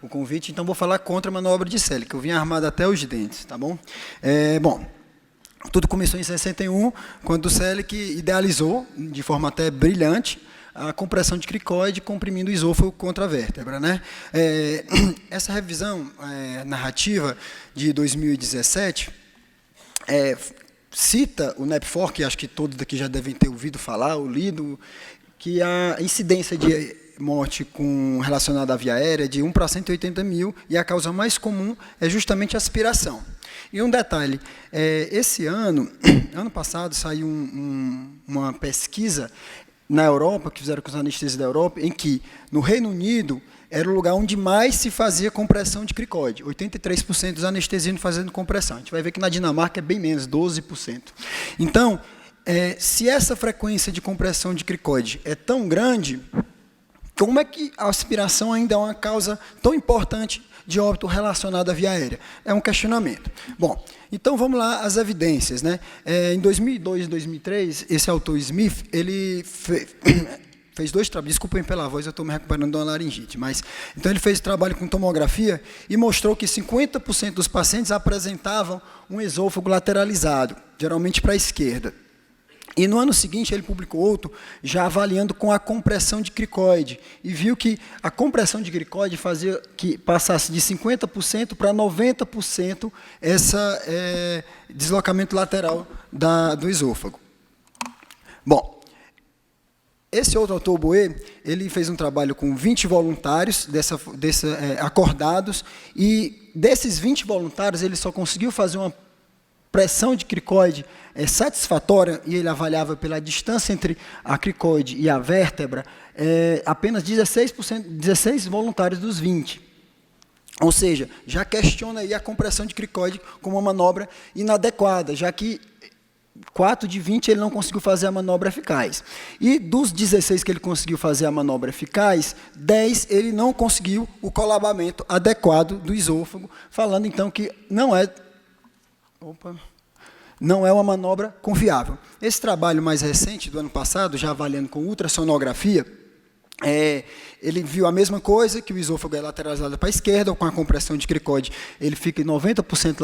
o convite, então vou falar contra a manobra de Selig, que eu vim armado até os dentes, tá bom? Bom, tudo começou em 61, quando o Selig idealizou, de forma até brilhante, a compressão de cricoide comprimindo o esôfago contra a vértebra, né? Essa revisão narrativa de 2017 cita o NEP4, que acho que todos daqui já devem ter ouvido falar, ou lido, que a incidência de morte relacionada à via aérea é de 1 para 180 mil, e a causa mais comum é justamente a aspiração. E um detalhe, esse ano passado, saiu uma pesquisa na Europa, que fizeram com os anestesistas da Europa, em que, no Reino Unido, era o lugar onde mais se fazia compressão de cricoide. 83% dos anestesianos fazendo compressão. A gente vai ver que na Dinamarca é bem menos, 12%. Então, se essa frequência de compressão de cricoide é tão grande, como é que a aspiração ainda é uma causa tão importante de óbito relacionado à via aérea? É um questionamento. Bom, então vamos lá às evidências, né? Em 2002 e 2003, esse autor Smith, ele fez 2 trabalhos, desculpem pela voz, eu estou me recuperando de uma laringite, mas então ele fez trabalho com tomografia e mostrou que 50% dos pacientes apresentavam um esôfago lateralizado, geralmente para a esquerda. E no ano seguinte ele publicou outro, já avaliando com a compressão de cricoide, e viu que a compressão de cricoide fazia que passasse de 50% para 90% esse deslocamento lateral do esôfago. Bom, esse outro autor, Boé, ele fez um trabalho com 20 voluntários acordados, e desses 20 voluntários ele só conseguiu fazer uma pressão de cricoide satisfatória, e ele avaliava pela distância entre a cricoide e a vértebra, apenas 16 voluntários dos 20. Ou seja, já questiona aí a compressão de cricoide como uma manobra inadequada, já que 4 de 20 ele não conseguiu fazer a manobra eficaz. E dos 16 que ele conseguiu fazer a manobra eficaz, 10 ele não conseguiu o colabamento adequado do esôfago, falando então que não é uma manobra confiável. Esse trabalho mais recente, do ano passado, já avaliando com ultrassonografia, ele viu a mesma coisa, que o esôfago é lateralizado para a esquerda, ou com a compressão de cricoide, ele fica em 90%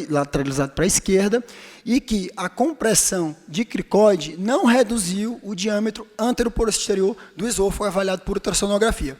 lateralizado para a esquerda, e que a compressão de cricoide não reduziu o diâmetro anteroposterior do esôfago avaliado por ultrassonografia.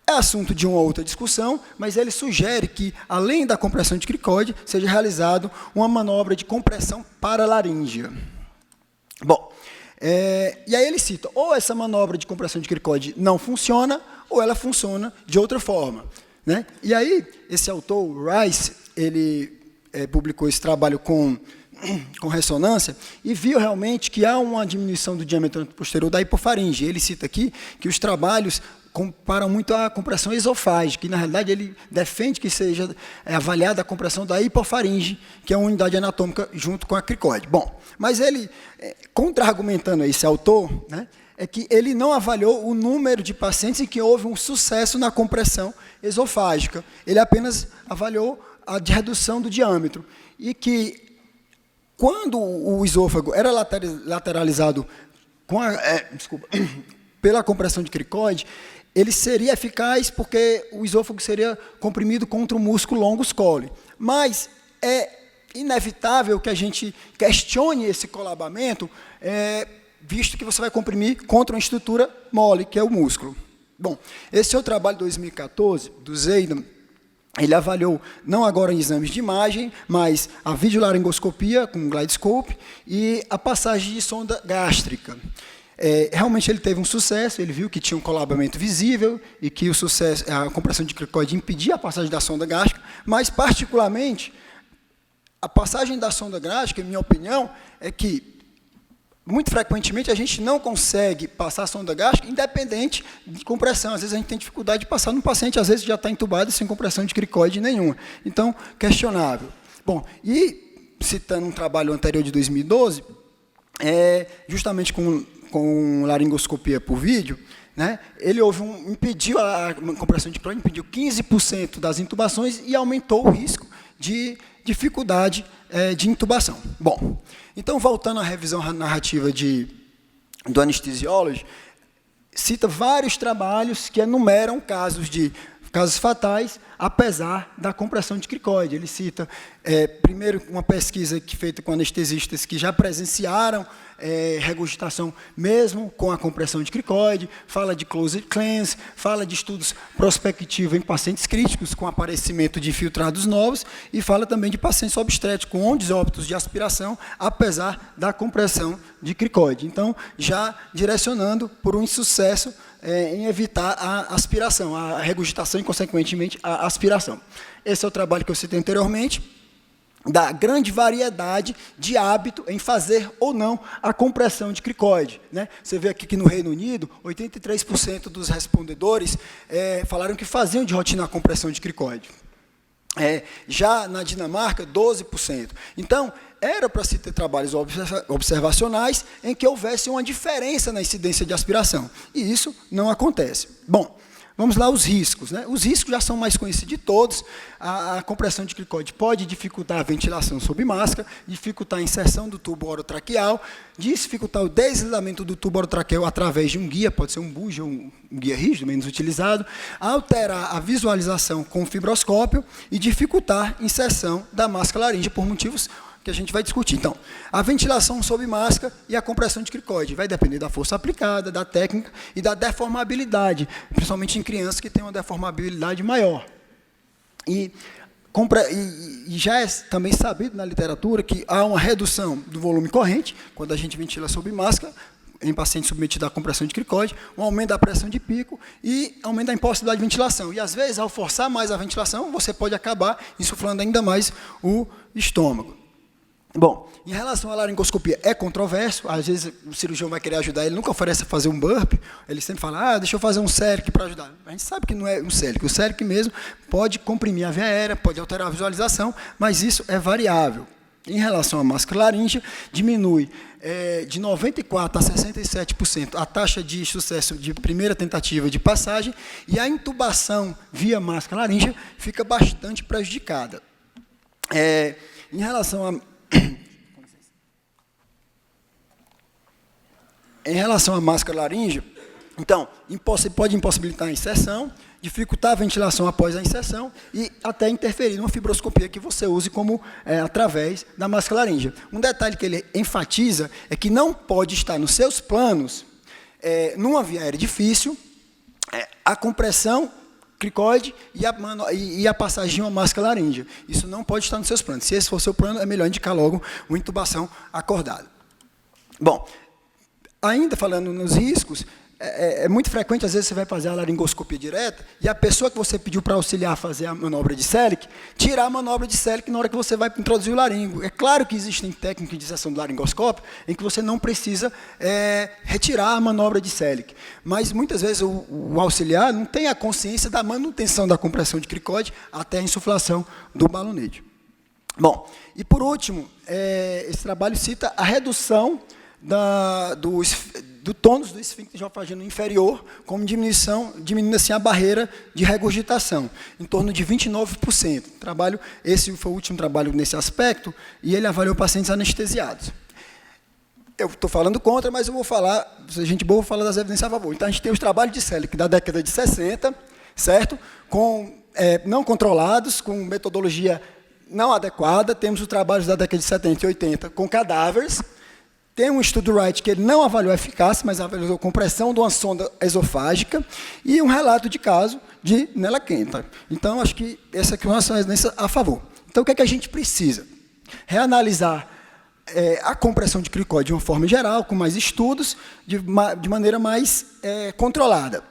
É assunto de uma outra discussão, mas ele sugere que, além da compressão de cricoide, seja realizado uma manobra de compressão paralaríngea. Bom, e aí ele cita, ou essa manobra de compressão de cricoide não funciona, ou ela funciona de outra forma, né? E aí, esse autor, Rice, ele publicou esse trabalho com ressonância, e viu realmente que há uma diminuição do diâmetro posterior da hipofaringe. Ele cita aqui que os trabalhos comparam muito a compressão esofágica, que na realidade ele defende que seja avaliada a compressão da hipofaringe, que é uma unidade anatômica junto com a cricoide. Bom, mas ele, contra-argumentando esse autor, né, é que ele não avaliou o número de pacientes em que houve um sucesso na compressão esofágica, ele apenas avaliou a redução do diâmetro, e que quando o esôfago era lateralizado pela compressão de cricoide, ele seria eficaz porque o esôfago seria comprimido contra o músculo longus colli. Mas é inevitável que a gente questione esse colabamento, visto que você vai comprimir contra uma estrutura mole, que é o músculo. Bom, esse é o trabalho de 2014, do Zeidan. Ele avaliou, não agora em exames de imagem, mas a videolaringoscopia com glidescope e a passagem de sonda gástrica. Realmente ele teve um sucesso, ele viu que tinha um colabamento visível e que a compressão de cricoide impedia a passagem da sonda gástrica, mas, particularmente, a passagem da sonda gástrica, em minha opinião, é que, muito frequentemente, a gente não consegue passar a sonda gástrica independente de compressão. Às vezes a gente tem dificuldade de passar no paciente, às vezes já está entubado sem compressão de cricoide nenhuma. Então, questionável. Bom, e citando um trabalho anterior de 2012, justamente com laringoscopia por vídeo, né, ele impediu a compressão de cricoide, impediu 15% das intubações e aumentou o risco de dificuldade de intubação. Bom, então, voltando à revisão narrativa do Anesthesiology, cita vários trabalhos que enumeram casos de casos fatais, apesar da compressão de cricoide. Ele cita, primeiro, uma pesquisa feita com anestesistas que já presenciaram regurgitação mesmo com a compressão de cricoide, fala de closed cleanse, fala de estudos prospectivos em pacientes críticos com aparecimento de infiltrados novos e fala também de pacientes obstétricos com ondes óbitos de aspiração, apesar da compressão de cricoide. Então, já direcionando por um insucesso em evitar a aspiração, a regurgitação e, consequentemente, a aspiração. Esse é o trabalho que eu citei anteriormente, da grande variedade de hábito em fazer ou não a compressão de cricoide. Né? Você vê aqui que no Reino Unido, 83% dos respondedores falaram que faziam de rotina a compressão de cricoide. Já na Dinamarca, 12%. Então, era para se ter trabalhos observacionais em que houvesse uma diferença na incidência de aspiração. E isso não acontece. Bom, vamos lá, os riscos. Né? Os riscos já são mais conhecidos de todos. A compressão de cricoide pode dificultar a ventilação sob máscara, dificultar a inserção do tubo orotraqueal, dificultar o deslizamento do tubo orotraqueal através de um guia, pode ser um bujo ou um guia rígido, menos utilizado, alterar a visualização com o fibroscópio e dificultar a inserção da máscara laríngea por motivos que a gente vai discutir. Então, a ventilação sob máscara e a compressão de cricoide vai depender da força aplicada, da técnica e da deformabilidade, principalmente em crianças que têm uma deformabilidade maior. E já é também sabido na literatura que há uma redução do volume corrente, quando a gente ventila sob máscara, em pacientes submetidos à compressão de cricoide, um aumento da pressão de pico e aumento da impossibilidade de ventilação. E, às vezes, ao forçar mais a ventilação, você pode acabar insuflando ainda mais o estômago. Bom, em relação à laringoscopia, é controverso, às vezes o cirurgião vai querer ajudar, ele nunca oferece fazer um burp, ele sempre fala, deixa eu fazer um CERC para ajudar. A gente sabe que não é um CERC, o CERC mesmo pode comprimir a via aérea, pode alterar a visualização, mas isso é variável. Em relação à máscara laríngea, diminui de 94% a 67% a taxa de sucesso de primeira tentativa de passagem e a intubação via máscara laríngea fica bastante prejudicada. Em relação à máscara laríngea, então, pode impossibilitar a inserção, dificultar a ventilação após a inserção e até interferir numa fibroscopia que você use como através da máscara laríngea. Um detalhe que ele enfatiza é que não pode estar nos seus planos, numa via aérea difícil, a compressão cricoide e a passagem a máscara laríngea. Isso não pode estar nos seus planos. Se esse for o seu plano, é melhor indicar logo uma intubação acordada. Bom, ainda falando nos riscos, é muito frequente, às vezes, você vai fazer a laringoscopia direta e a pessoa que você pediu para auxiliar a fazer a manobra de Sellick, tirar a manobra de Sellick na hora que você vai introduzir o laringo. É claro que existem técnicas de inserção do laringoscópio em que você não precisa retirar a manobra de Sellick. Mas, muitas vezes, o auxiliar não tem a consciência da manutenção da compressão de cricoide até a insuflação do balonete. Bom, e por último, esse trabalho cita a redução do tônus do esfíncter esofágeo inferior, como diminuindo assim a barreira de regurgitação, em torno de 29%. Esse foi o último trabalho nesse aspecto, e ele avaliou pacientes anestesiados. Eu estou falando contra, mas eu vou falar, se a gente boa, vou falar das evidências a favor. Então, a gente tem os trabalhos de Sellick da década de 60, certo? Não controlados, com metodologia não adequada. Temos os trabalhos da década de 70 e 80 com cadáveres. Tem um estudo Wright que ele não avaliou a eficácia, mas avaliou a compressão de uma sonda esofágica e um relato de caso de Nella Kenta. Então, acho que essa aqui é uma evidência a favor. Então, o que é que a gente precisa? Reanalisar a compressão de cricoide de uma forma geral, com mais estudos, de maneira mais controlada.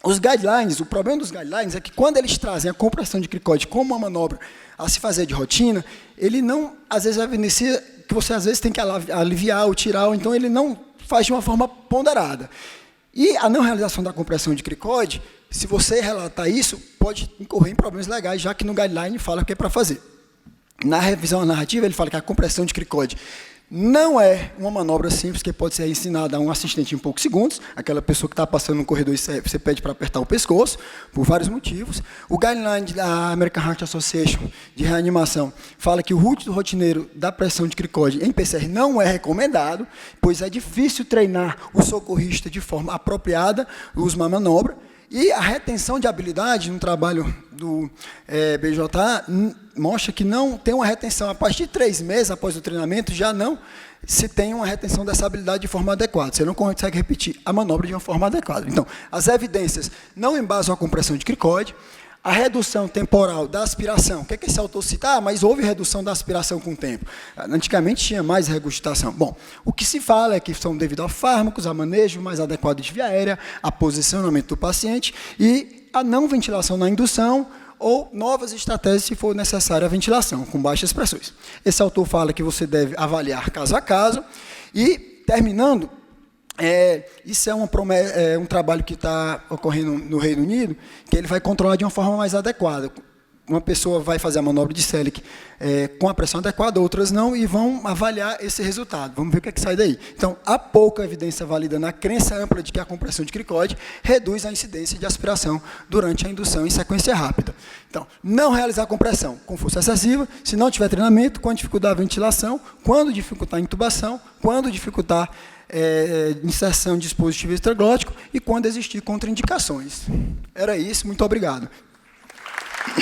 Os guidelines, o problema dos guidelines é que quando eles trazem a compressão de cricoide como uma manobra a se fazer de rotina, ele não, às vezes, evidencia que você, às vezes, tem que aliviar ou tirar, ou então ele não faz de uma forma ponderada. E a não realização da compressão de cricoide, se você relatar isso, pode incorrer em problemas legais, já que no guideline fala o que é para fazer. Na revisão narrativa, ele fala que a compressão de cricoide não é uma manobra simples que pode ser ensinada a um assistente em poucos segundos, aquela pessoa que está passando no corredor e você pede para apertar o pescoço, por vários motivos. O guideline da American Heart Association de reanimação fala que o uso rotineiro da pressão de cricoide em PCR não é recomendado, pois é difícil treinar o socorrista de forma apropriada o uso de uma manobra. E a retenção de habilidade no trabalho do BJA mostra que não tem uma retenção. A partir de 3 meses após o treinamento, já não se tem uma retenção dessa habilidade de forma adequada. Você não consegue repetir a manobra de uma forma adequada. Então, as evidências não embasam a compressão de cricoide. A redução temporal da aspiração. O que é que esse autor cita? Mas houve redução da aspiração com o tempo. Antigamente tinha mais regurgitação. Bom, o que se fala é que são devido a fármacos, a manejo mais adequado de via aérea, a posicionamento do paciente e a não ventilação na indução ou novas estratégias se for necessária a ventilação, com baixas pressões. Esse autor fala que você deve avaliar caso a caso e, terminando, isso é um trabalho que está ocorrendo no Reino Unido, que ele vai controlar de uma forma mais adequada. Uma pessoa vai fazer a manobra de Selick com a pressão adequada, outras não, e vão avaliar esse resultado. Vamos ver o que é que sai daí. Então, há pouca evidência válida na crença ampla de que a compressão de cricoide reduz a incidência de aspiração durante a indução em sequência rápida. Então, não realizar compressão com força excessiva, se não tiver treinamento, quando dificultar a ventilação, quando dificultar a intubação, quando dificultar inserção de dispositivo extraglótico e quando existir contraindicações. Era isso, muito obrigado.